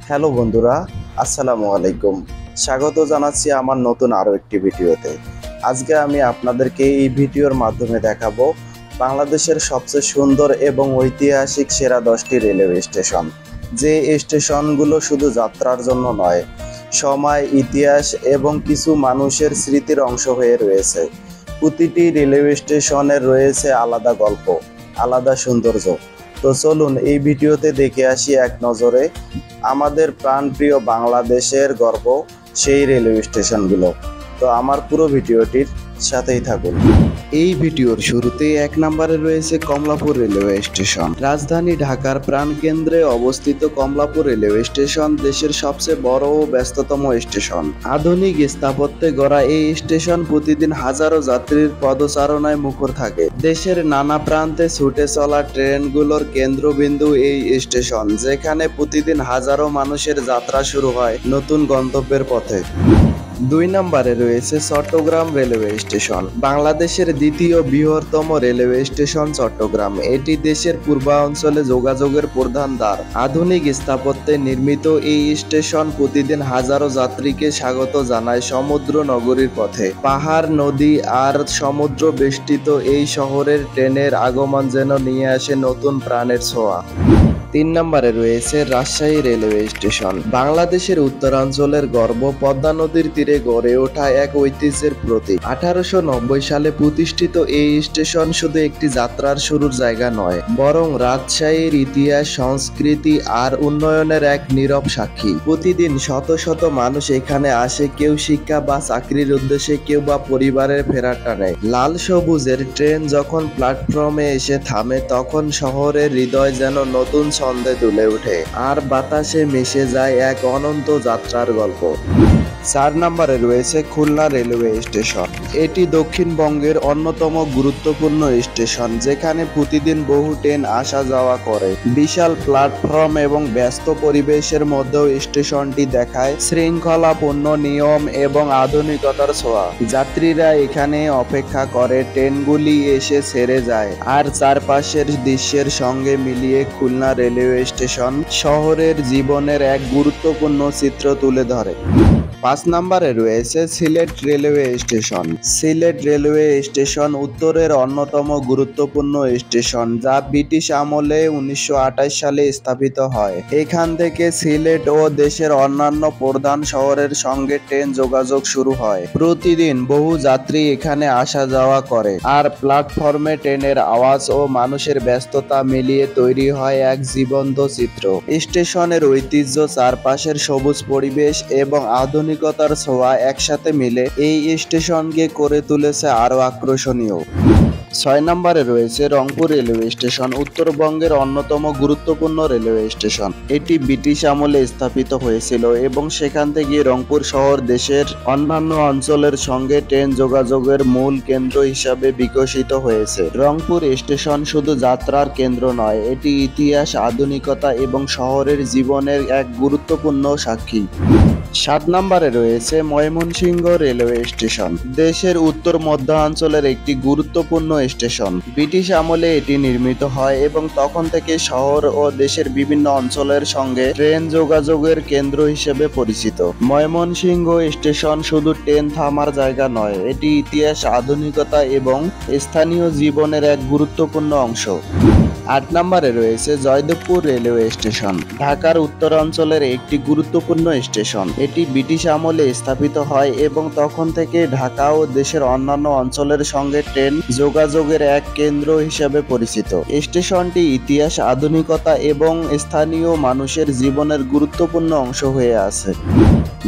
Hello বন্ধুরা, আসসালামু আলাইকুম। স্বাগত জানাচ্ছি আমার নতুন আরও একটি ভিডিওতে। আজকে আমি আপনাদেরকে এই ভিডিওর মাধ্যমে দেখাবো বাংলাদেশের সবচেয়ে সুন্দর এবং ঐতিহাসিক সেরা 10টি রেলওয়ে স্টেশন। যে স্টেশনগুলো শুধু যাত্রার জন্য নয়, সময়, ইতিহাস এবং কিছু মানুষের স্মৃতির অংশ হয়ে রয়েছে। প্রতিটি রেলওয়ে স্টেশনের রয়েছে আলাদা গল্প, আলাদা সৌন্দর্য। তো চলুন এই ভিডিওতে দেখে আসি এক নজরে আমাদের প্রাণপ্রিয় বাংলাদেশের গর্ব সেই রেলওয়ে স্টেশনগুলো। তো আমার পুরো ভিডিওটির সাথেই থাকুন। এই ভিডিওর শুরুতে এক নম্বরে রয়েছে কমলাপুর রেলওয়ে স্টেশন। রাজধানী ঢাকার প্রাণকেন্দ্রে অবস্থিত কমলাপুর রেলওয়ে স্টেশন দেশের সবচেয়ে বড় ও ব্যস্ততম স্টেশন। আধুনিক স্থাপত্যে গড়া এই স্টেশন প্রতিদিন হাজারো যাত্রীর পদচারণায় মুখর থাকে। দেশের নানা প্রান্তে ছুটে চলা ট্রেনগুলোর কেন্দ্রবিন্দু এই স্টেশন, যেখানে প্রতিদিন হাজারো মানুষের যাত্রা শুরু হয় নতুন গন্তব্যের পথে। 2 নম্বরে রয়েছে চট্টগ্রাম রেলওয়ে স্টেশন। বাংলাদেশের দ্বিতীয় বৃহত্তম রেলওয়ে স্টেশন চট্টগ্রাম। এটি দেশের পূর্বাঞ্চলে যোগাযোগের প্রধান দ্বার। আধুনিক স্থাপত্যে নির্মিত এই স্টেশন প্রতিদিন হাজারো যাত্রীকে স্বাগত জানায় সমুদ্র নগরীর পথে। পাহাড়, নদী আর সমুদ্র বেষ্টিত এই শহরের ট্রেনের আগমন যেন নিয়ে আসে নতুন প্রাণের ছোঁয়া। 3 নম্বরে রয়েছে রাজশাহী রেলওয়ে স্টেশন। বাংলাদেশের উত্তরাঞ্চলের গর্ব, পদ্মা নদীর তীরে গড়ে ওঠা এক ঐতিহ্যের প্রতীক। 1890 সালে প্রতিষ্ঠিত এই স্টেশন শুধু একটি যাত্রার শুরুর জায়গা নয়, বরং রাজশাহীর ইতিহাস, সংস্কৃতি আর উন্নয়নের এক নীরব সাক্ষী। প্রতিদিন শত শত মানুষ এখানে আসে, কেউ শিক্ষা বা চাকরির উদ্দেশ্যে, কেউ বা পরিবারের ফেরার টানে। লাল সবুজের ট্রেন যখন প্ল্যাটফর্মে এসে থামে, তখন শহরের হৃদয় যেন নতুন ছন্দে দুলে ওঠে আর বাতাসে মিশে যায় এক অনন্ত যাত্রার গল্প। 4 নম্বরে রয়েছে খুলনা রেলওয়ে স্টেশন। এটি দক্ষিণবঙ্গের অন্যতম গুরুত্বপূর্ণ স্টেশন, যেখানে প্রতিদিন বহু ট্রেন আসা যাওয়া করে। বিশাল প্ল্যাটফর্ম এবং ব্যস্ত পরিবেশের মধ্যেও স্টেশনটি দেখায় শৃঙ্খলাপূর্ণ নিয়ম এবং আধুনিকতার ছোঁয়া। যাত্রীরা এখানে অপেক্ষা করে, ট্রেনগুলি এসে ছেড়ে যায়, আর চারপাশের দৃশ্যের সঙ্গে মিলিয়ে খুলনা রেলওয়ে স্টেশন শহরের জীবনের এক গুরুত্বপূর্ণ চিত্র তুলে ধরে। 5 নম্বরে রয়েছে Sylhet railway station. Sylhet railway station উত্তরের অন্যতম গুরুত্বপূর্ণ স্টেশন, যা ব্রিটিশ আমলে 1928 সালে স্থাপিত হয়। এখান থেকে সিলেট ও দেশের অন্যান্য প্রধান শহরের সঙ্গে ট্রেন যোগাযোগ শুরু হয়। প্রতিদিন বহু যাত্রী এখানে আসা যাওয়া করে, আর প্ল্যাটফর্মে ট্রেনের আওয়াজ ও মানুষের ব্যস্ততা মিলিয়ে তৈরি হয় এক জীবন্ত চিত্র। স্টেশনের ঐতিহ্য, চারপাশের সবুজ পরিবেশ এবং আধুনিকতার ছোঁয়া একসাথে মিলে এই স্টেশনকে করে তুলেছে আরো আকর্ষণীয়। 6 নম্বরে রয়েছে রংপুর রেলওয়ে স্টেশন। উত্তরবঙ্গের অন্যতম গুরুত্বপূর্ণ রেলওয়ে স্টেশন। এটি ব্রিটিশ আমলে স্থাপিত হয়েছিল এবং সেখান থেকে রংপুর শহর দেশের অন্যান্য অঞ্চলের সঙ্গে ট্রেন যোগাযোগের মূল কেন্দ্র হিসাবে বিকশিত হয়েছে। রংপুর স্টেশন শুধু যাত্রার কেন্দ্র নয়, এটি ইতিহাস, আধুনিকতা এবং শহরের জীবনের এক গুরুত্বপূর্ণ সাক্ষী। 7 নম্বরে রয়েছে ময়মনসিংহ রেলওয়ে স্টেশন। দেশের উত্তর মধ্যাঞ্চলের একটি গুরুত্বপূর্ণ স্টেশন। ব্রিটিশ আমলে এটি নির্মিত হয় এবং তখন থেকে শহর ও দেশের বিভিন্ন অঞ্চলের সঙ্গে ট্রেন যোগাযোগের কেন্দ্র হিসেবে পরিচিত। ময়মনসিংহ স্টেশন শুধু ট্রেন থামার জায়গা নয়, এটি ইতিহাস, আধুনিকতা এবং স্থানীয় জীবনের এক গুরুত্বপূর্ণ অংশ। 8 নম্বরে রয়েছে জয়দেবপুর রেলওয়ে স্টেশন। ঢাকার উত্তরাঞ্চলের একটি গুরুত্বপূর্ণ স্টেশন। এটি ব্রিটিশ আমলে স্থাপিত হয় এবং তখন থেকে ঢাকা ও দেশের অন্যান্য অঞ্চলের সঙ্গে ট্রেন যোগাযোগের এক কেন্দ্র হিসেবে পরিচিত। স্টেশনটি ইতিহাস, আধুনিকতা এবং স্থানীয় মানুষের জীবনের গুরুত্বপূর্ণ অংশ হয়ে আছে।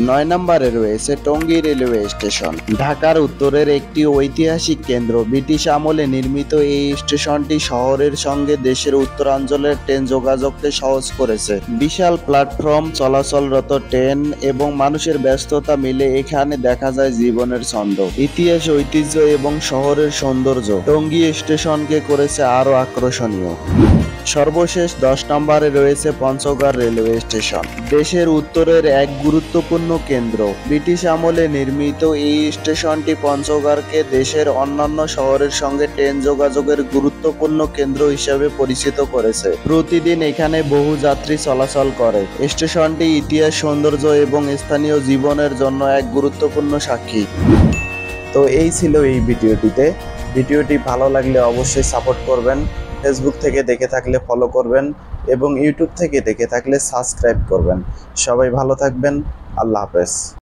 9 নম্বরে রয়েছে টঙ্গী রেলওয়ে স্টেশন। ঢাকার উত্তরের একটি ঐতিহাসিক কেন্দ্র। ব্রিটিশ আমলে নির্মিত এই স্টেশনটি শহরের সঙ্গে দেশের উত্তরাঞ্চলের ট্রেন যোগাযোগকে সহজ করেছে। বিশাল প্ল্যাটফর্ম, চলাচলরত ট্রেন এবং মানুষের ব্যস্ততা মিলে এখানে দেখা যায় জীবনের ছন্দ, ইতিহাস, ঐতিহ্য এবং শহরের সৌন্দর্য টঙ্গী স্টেশনকে করেছে আরো আকর্ষণীয়। সর্বশেষ 10 নম্বরে রয়েছে পঞ্চগড় রেলওয়ে স্টেশন। দেশের উত্তরের এক গুরুত্বপূর্ণ কেন্দ্র। ব্রিটিশ আমলে নির্মিত এই স্টেশনটি পঞ্চগড়কে দেশের অন্যান্য শহরের সঙ্গে ট্রেন যোগাযোগের গুরুত্বপূর্ণ কেন্দ্র হিসেবে পরিচিত করেছে। প্রতিদিন এখানে বহু যাত্রী চলাচল করে। স্টেশনটি ইতিহাস, সৌন্দর্য এবং স্থানীয় জীবনের জন্য এক গুরুত্বপূর্ণ সাক্ষী। তো এই ছিল এই ভিডিওটি ভালো লাগলে অবশ্যই সাপোর্ট করবেন। ফেসবুক থেকে দেখে থাকলে ফলো করবেন এবং ইউটিউব থেকে দেখে থাকলে সাবস্ক্রাইব করবেন। সবাই ভালো থাকবেন। আল্লাহ হাফেজ।